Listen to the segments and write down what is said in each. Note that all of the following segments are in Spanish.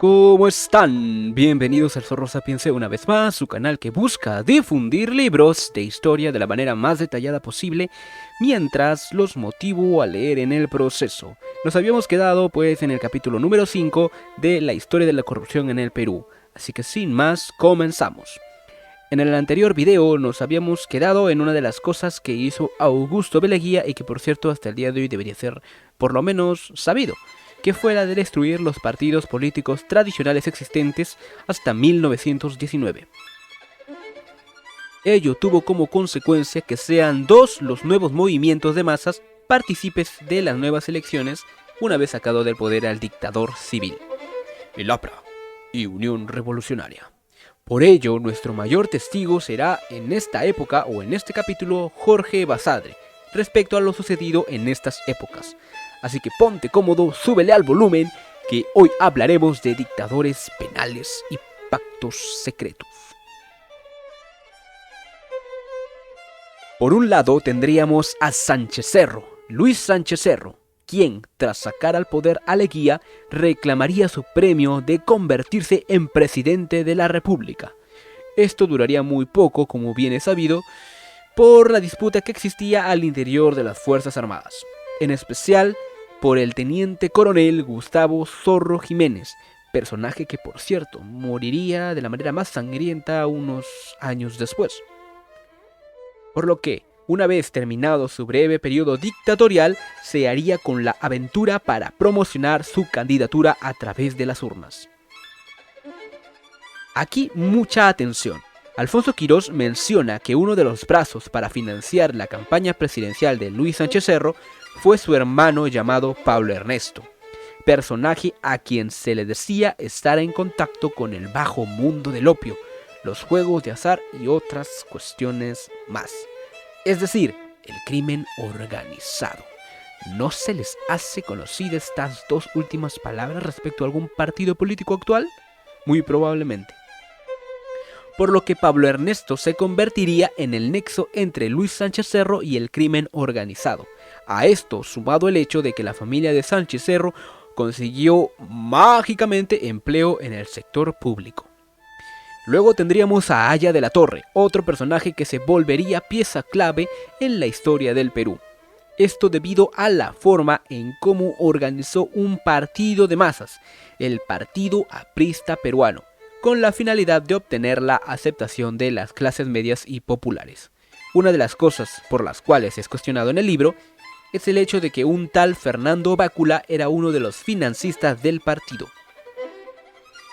¿Cómo están? Bienvenidos al Zorro Sapiense una vez más, su canal que busca difundir libros de historia de la manera más detallada posible, mientras los motivo a leer en el proceso. Nos habíamos quedado pues en el capítulo número 5 de la historia de la corrupción en el Perú, así que sin más, comenzamos. En el anterior video nos habíamos quedado en una de las cosas que hizo Augusto B. Leguía y que por cierto hasta el día de hoy debería ser por lo menos sabido, que fue la de destruir los partidos políticos tradicionales existentes hasta 1919. Ello tuvo como consecuencia que sean dos los nuevos movimientos de masas partícipes de las nuevas elecciones una vez sacado del poder al dictador civil, el APRA y Unión Revolucionaria. Por ello, nuestro mayor testigo será en esta época o en este capítulo Jorge Basadre, respecto a lo sucedido en estas épocas. Así que ponte cómodo, súbele al volumen, que hoy hablaremos de dictadores penales y pactos secretos. Por un lado tendríamos a Sánchez Cerro, Luis Sánchez Cerro, quien, tras sacar al poder a Leguía, reclamaría su premio de convertirse en presidente de la República. Esto duraría muy poco, como bien es sabido, por la disputa que existía al interior de las Fuerzas Armadas, en especial por el teniente coronel Gustavo Zorro Jiménez, personaje que por cierto moriría de la manera más sangrienta unos años después. Por lo que, una vez terminado su breve periodo dictatorial, se haría con la aventura para promocionar su candidatura a través de las urnas. Aquí mucha atención. Alfonso Quirós menciona que uno de los brazos para financiar la campaña presidencial de Luis Sánchez Cerro fue su hermano llamado Pablo Ernesto, personaje a quien se le decía estar en contacto con el bajo mundo del opio, los juegos de azar y otras cuestiones más. Es decir, el crimen organizado. ¿No se les hace conocida estas dos últimas palabras respecto a algún partido político actual? Muy probablemente. Por lo que Pablo Ernesto se convertiría en el nexo entre Luis Sánchez Cerro y el crimen organizado. A esto sumado el hecho de que la familia de Sánchez Cerro consiguió mágicamente empleo en el sector público. Luego tendríamos a Aya de la Torre, otro personaje que se volvería pieza clave en la historia del Perú. Esto debido a la forma en cómo organizó un partido de masas, el Partido Aprista Peruano, con la finalidad de obtener la aceptación de las clases medias y populares. Una de las cosas por las cuales es cuestionado en el libro es el hecho de que un tal Fernando Bácula era uno de los financistas del partido,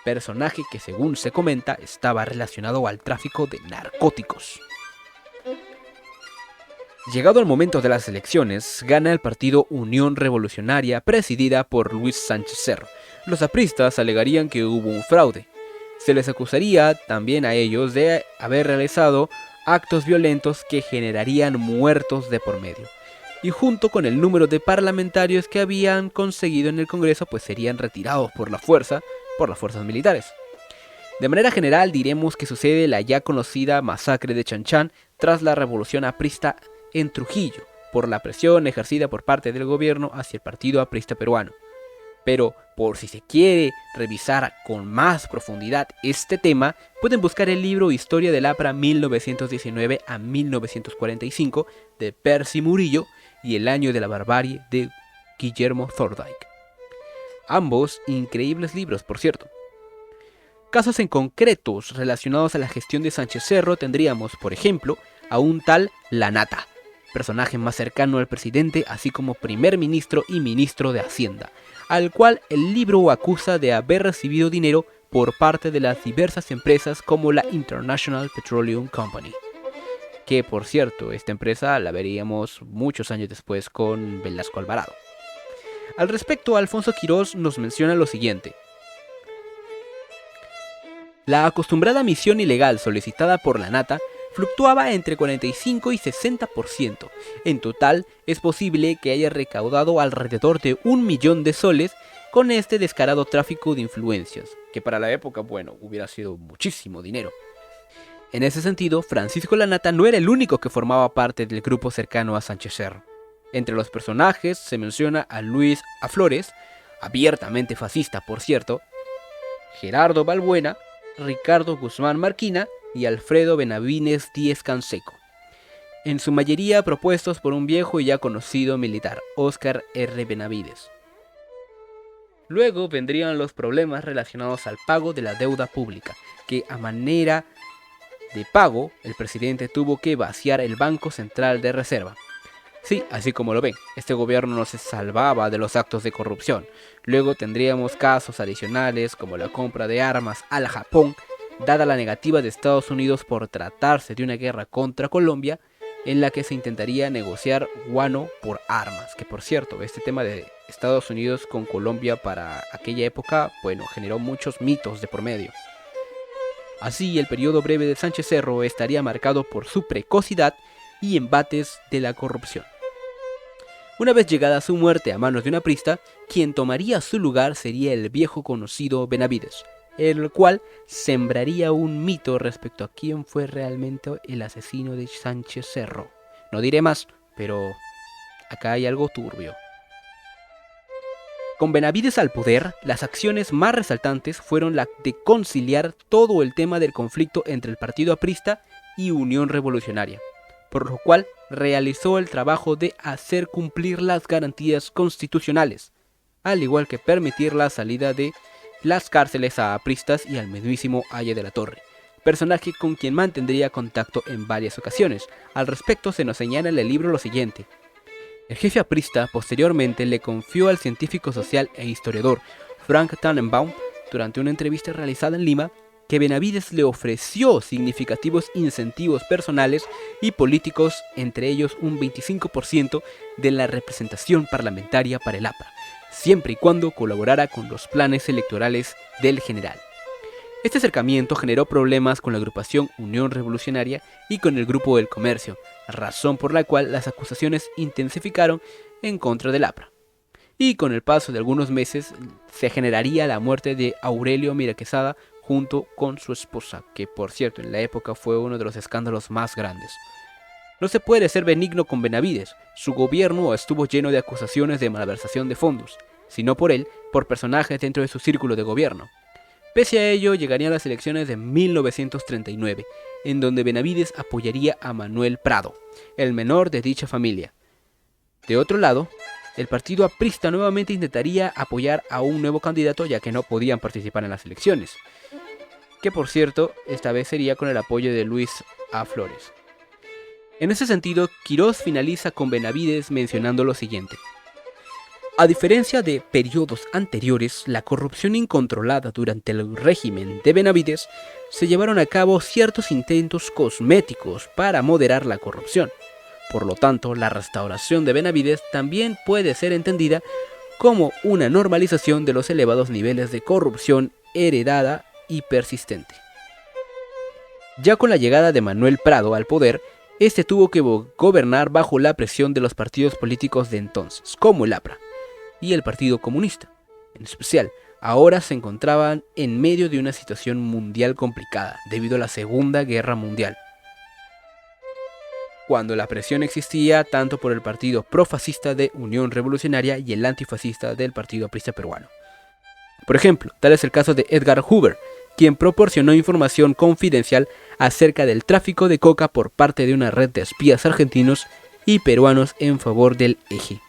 personaje que según se comenta estaba relacionado al tráfico de narcóticos. Llegado el momento de las elecciones, gana el partido Unión Revolucionaria presidida por Luis Sánchez Cerro. Los apristas alegarían que hubo un fraude. Se les acusaría también a ellos de haber realizado actos violentos que generarían muertos de por medio. Y junto con el número de parlamentarios que habían conseguido en el Congreso, pues serían retirados por las fuerzas militares. De manera general diremos que sucede la ya conocida masacre de Chanchán tras la revolución aprista en Trujillo, por la presión ejercida por parte del gobierno hacia el Partido Aprista Peruano. Pero por si se quiere revisar con más profundidad este tema, pueden buscar el libro Historia del APRA 1919 a 1945 de Percy Murillo y El año de la barbarie de Guillermo Thorndike. Ambos increíbles libros, por cierto. Casos en concretos relacionados a la gestión de Sánchez Cerro tendríamos, por ejemplo, a un tal Lanata, personaje más cercano al presidente, así como primer ministro y ministro de Hacienda, al cual el libro acusa de haber recibido dinero por parte de las diversas empresas como la International Petroleum Company. Que por cierto, esta empresa la veríamos muchos años después con Velasco Alvarado. Al respecto, Alfonso Quirós nos menciona lo siguiente. La acostumbrada misión ilegal solicitada por Lanata fluctuaba entre 45 y 60%. En total, es posible que haya recaudado alrededor de 1 millón de soles con este descarado tráfico de influencias, que para la época, bueno, hubiera sido muchísimo dinero. En ese sentido, Francisco Lanata no era el único que formaba parte del grupo cercano a Sánchez Cerro. Entre los personajes se menciona a Luis A. Flores, abiertamente fascista por cierto, Gerardo Balbuena, Ricardo Guzmán Marquina y Alfredo Benavides Díez Canseco, en su mayoría propuestos por un viejo y ya conocido militar, Óscar R. Benavides. Luego vendrían los problemas relacionados al pago de la deuda pública, que a manera de pago el presidente tuvo que vaciar el Banco Central de Reserva. Sí, así como lo ven, este gobierno no se salvaba de los actos de corrupción. Luego tendríamos casos adicionales como la compra de armas al Japón, dada la negativa de Estados Unidos por tratarse de una guerra contra Colombia, en la que se intentaría negociar guano por armas. Que por cierto, este tema de Estados Unidos con Colombia para aquella época, bueno, generó muchos mitos de por medio. Así, el periodo breve de Sánchez Cerro estaría marcado por su precocidad y embates de la corrupción. Una vez llegada su muerte a manos de un aprista, quien tomaría su lugar sería el viejo conocido Benavides, el cual sembraría un mito respecto a quién fue realmente el asesino de Sánchez Cerro. No diré más, pero acá hay algo turbio. Con Benavides al poder, las acciones más resaltantes fueron la de conciliar todo el tema del conflicto entre el partido aprista y Unión Revolucionaria, por lo cual realizó el trabajo de hacer cumplir las garantías constitucionales, al igual que permitir la salida de las cárceles a apristas y al mismísimo Haya de la Torre, personaje con quien mantendría contacto en varias ocasiones. Al respecto se nos señala en el libro lo siguiente: el jefe aprista posteriormente le confió al científico social e historiador Frank Tannenbaum, durante una entrevista realizada en Lima, que Benavides le ofreció significativos incentivos personales y políticos, entre ellos un 25% de la representación parlamentaria para el APRA, siempre y cuando colaborara con los planes electorales del general. Este acercamiento generó problemas con la agrupación Unión Revolucionaria y con el Grupo del Comercio, razón por la cual las acusaciones intensificaron en contra del APRA. Y con el paso de algunos meses se generaría la muerte de Aurelio Mira Quesada junto con su esposa, que por cierto en la época fue uno de los escándalos más grandes. No se puede ser benigno con Benavides, su gobierno estuvo lleno de acusaciones de malversación de fondos, sino por él, por personajes dentro de su círculo de gobierno. Pese a ello, llegarían las elecciones de 1939, en donde Benavides apoyaría a Manuel Prado, el menor de dicha familia. De otro lado, el partido aprista nuevamente intentaría apoyar a un nuevo candidato, ya que no podían participar en las elecciones, que por cierto, esta vez sería con el apoyo de Luis A. Flores. En ese sentido, Quirós finaliza con Benavides mencionando lo siguiente: a diferencia de periodos anteriores, la corrupción incontrolada durante el régimen de Benavides se llevaron a cabo ciertos intentos cosméticos para moderar la corrupción. Por lo tanto, la restauración de Benavides también puede ser entendida como una normalización de los elevados niveles de corrupción heredada y persistente. Ya con la llegada de Manuel Prado al poder, este tuvo que gobernar bajo la presión de los partidos políticos de entonces, como el APRA y el Partido Comunista. En especial, ahora se encontraban en medio de una situación mundial complicada debido a la Segunda Guerra Mundial, cuando la presión existía tanto por el partido profascista de Unión Revolucionaria y el antifascista del Partido Aprista Peruano. Por ejemplo, tal es el caso de Edgar Hoover, quien proporcionó información confidencial acerca del tráfico de coca por parte de una red de espías argentinos y peruanos en favor del Eje.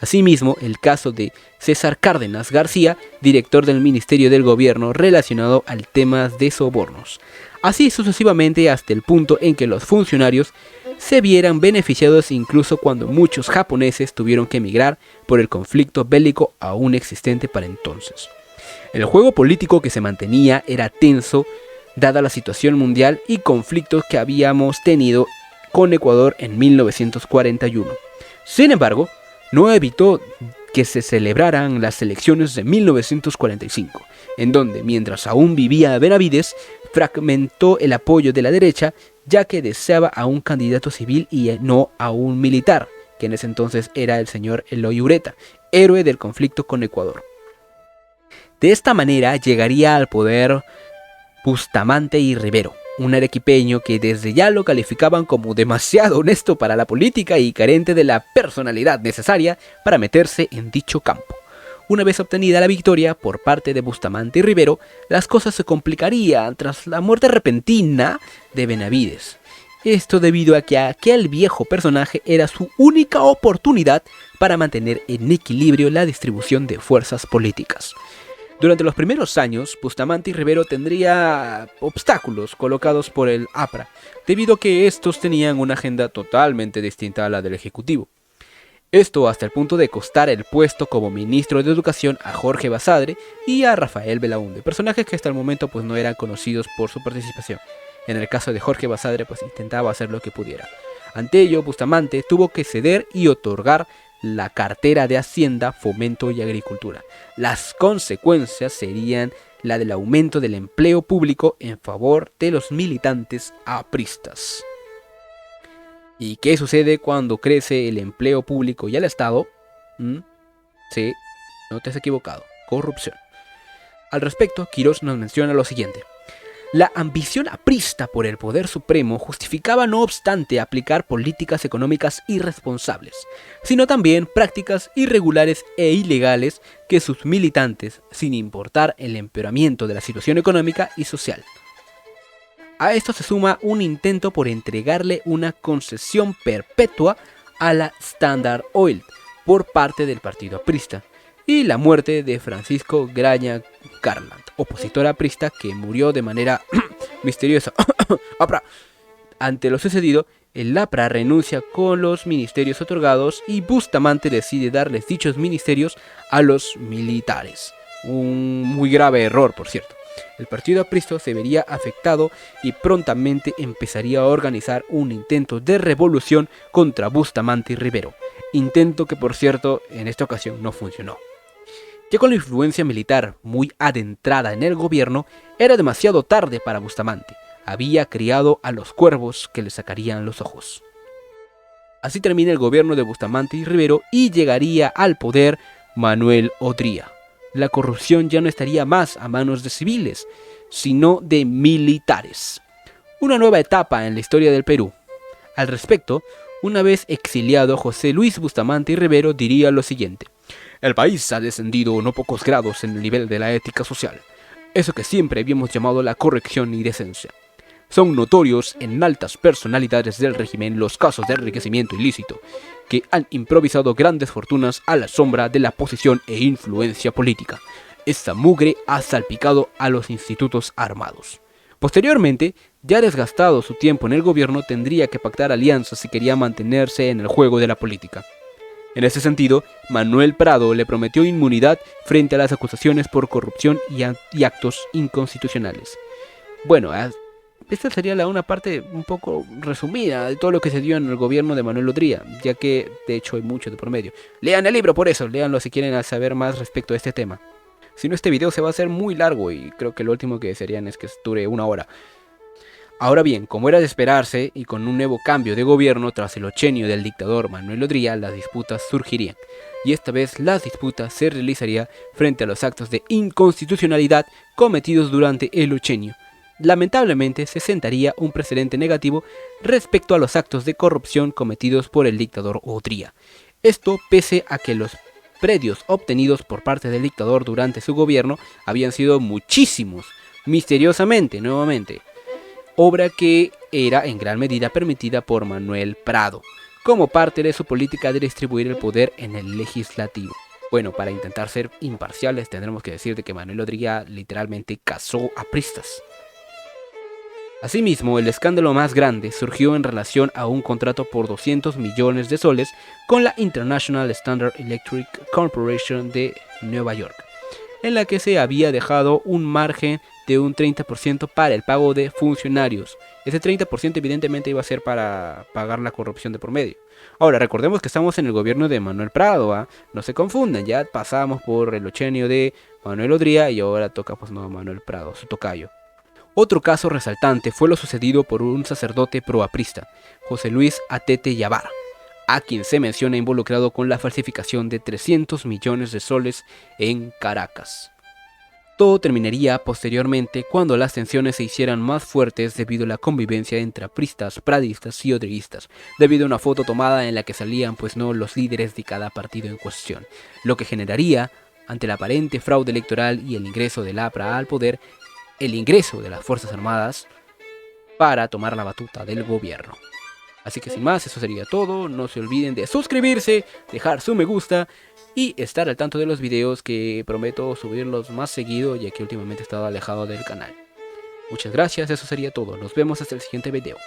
Asimismo, el caso de César Cárdenas García, director del Ministerio del Gobierno relacionado al tema de sobornos. Así sucesivamente hasta el punto en que los funcionarios se vieran beneficiados incluso cuando muchos japoneses tuvieron que emigrar por el conflicto bélico aún existente para entonces. El juego político que se mantenía era tenso, dada la situación mundial y conflictos que habíamos tenido con Ecuador en 1941. Sin embargo, no evitó que se celebraran las elecciones de 1945, en donde, mientras aún vivía Benavides, fragmentó el apoyo de la derecha, ya que deseaba a un candidato civil y no a un militar, que en ese entonces era el señor Eloy Ureta, héroe del conflicto con Ecuador. De esta manera llegaría al poder Bustamante y Rivero, un arequipeño que desde ya lo calificaban como demasiado honesto para la política y carente de la personalidad necesaria para meterse en dicho campo. Una vez obtenida la victoria por parte de Bustamante y Rivero, las cosas se complicarían tras la muerte repentina de Benavides. Esto debido a que aquel viejo personaje era su única oportunidad para mantener en equilibrio la distribución de fuerzas políticas. Durante los primeros años, Bustamante y Rivero tendría obstáculos colocados por el APRA, debido a que estos tenían una agenda totalmente distinta a la del Ejecutivo. Esto hasta el punto de costar el puesto como ministro de Educación a Jorge Basadre y a Rafael Belaúnde, personajes que hasta el momento pues no eran conocidos por su participación. En el caso de Jorge Basadre pues intentaba hacer lo que pudiera. Ante ello, Bustamante tuvo que ceder y otorgar la cartera de Hacienda, Fomento y Agricultura. Las consecuencias serían la del aumento del empleo público en favor de los militantes apristas. ¿Y qué sucede cuando crece el empleo público y el Estado? Sí, no te has equivocado, corrupción. Al respecto, Quirós nos menciona lo siguiente. La ambición aprista por el poder supremo justificaba no obstante aplicar políticas económicas irresponsables, sino también prácticas irregulares e ilegales que sus militantes, sin importar el empeoramiento de la situación económica y social. A esto se suma un intento por entregarle una concesión perpetua a la Standard Oil por parte del partido aprista y la muerte de Francisco Graña Garland, opositor aprista que murió de manera misteriosa. Ante lo sucedido, el APRA renuncia con los ministerios otorgados y Bustamante decide darles dichos ministerios a los militares. Un muy grave error, por cierto. El partido aprista se vería afectado y prontamente empezaría a organizar un intento de revolución contra Bustamante y Rivero. Intento que, por cierto, en esta ocasión no funcionó. Ya con la influencia militar muy adentrada en el gobierno, era demasiado tarde para Bustamante. Había criado a los cuervos que le sacarían los ojos. Así termina el gobierno de Bustamante y Rivero y llegaría al poder Manuel Odría. La corrupción ya no estaría más a manos de civiles, sino de militares. Una nueva etapa en la historia del Perú. Al respecto, una vez exiliado, José Luis Bustamante y Rivero diría lo siguiente. El país ha descendido no pocos grados en el nivel de la ética social, eso que siempre habíamos llamado la corrección y decencia. Son notorios en altas personalidades del régimen los casos de enriquecimiento ilícito, que han improvisado grandes fortunas a la sombra de la posición e influencia política. Esta mugre ha salpicado a los institutos armados. Posteriormente, ya desgastado su tiempo en el gobierno, tendría que pactar alianzas si quería mantenerse en el juego de la política. En ese sentido, Manuel Prado le prometió inmunidad frente a las acusaciones por corrupción y actos inconstitucionales. Bueno, esta sería una parte un poco resumida de todo lo que se dio en el gobierno de Manuel Odría, ya que de hecho hay mucho de por medio. Lean el libro por eso, léanlo si quieren saber más respecto a este tema. Si no, este video se va a hacer muy largo y creo que lo último que desearían es que dure 1 hora. Ahora bien, como era de esperarse y con un nuevo cambio de gobierno tras el ochenio del dictador Manuel Odría, las disputas surgirían. Y esta vez las disputas se realizarían frente a los actos de inconstitucionalidad cometidos durante el ochenio. Lamentablemente se sentaría un precedente negativo respecto a los actos de corrupción cometidos por el dictador Odría. Esto pese a que los predios obtenidos por parte del dictador durante su gobierno habían sido muchísimos, misteriosamente nuevamente. Obra que era en gran medida permitida por Manuel Prado, como parte de su política de distribuir el poder en el legislativo. Bueno, para intentar ser imparciales tendremos que decir de que Manuel Odría literalmente cazó apristas. Asimismo, el escándalo más grande surgió en relación a un contrato por 200 millones de soles con la International Standard Electric Corporation de Nueva York, en la que se había dejado un margen de un 30% para el pago de funcionarios. Ese 30% evidentemente iba a ser para pagar la corrupción de por medio. Ahora, recordemos que estamos en el gobierno de Manuel Prado, no se confundan, ya pasamos por el ochenio de Manuel Odría y ahora toca Manuel Prado, su tocayo. Otro caso resaltante fue lo sucedido por un sacerdote proaprista, José Luis Atete Yabar, a quien se menciona involucrado con la falsificación de 300 millones de soles en Caracas. Todo terminaría posteriormente cuando las tensiones se hicieran más fuertes debido a la convivencia entre apristas, pradistas y odristas, debido a una foto tomada en la que salían los líderes de cada partido en cuestión, lo que generaría ante el aparente fraude electoral y el ingreso del APRA al poder, el ingreso de las Fuerzas Armadas para tomar la batuta del gobierno. Así que sin más, eso sería todo. No se olviden de suscribirse, dejar su me gusta y estar al tanto de los videos, que prometo subirlos más seguido, ya que últimamente he estado alejado del canal. Muchas gracias, eso sería todo. Nos vemos hasta el siguiente video.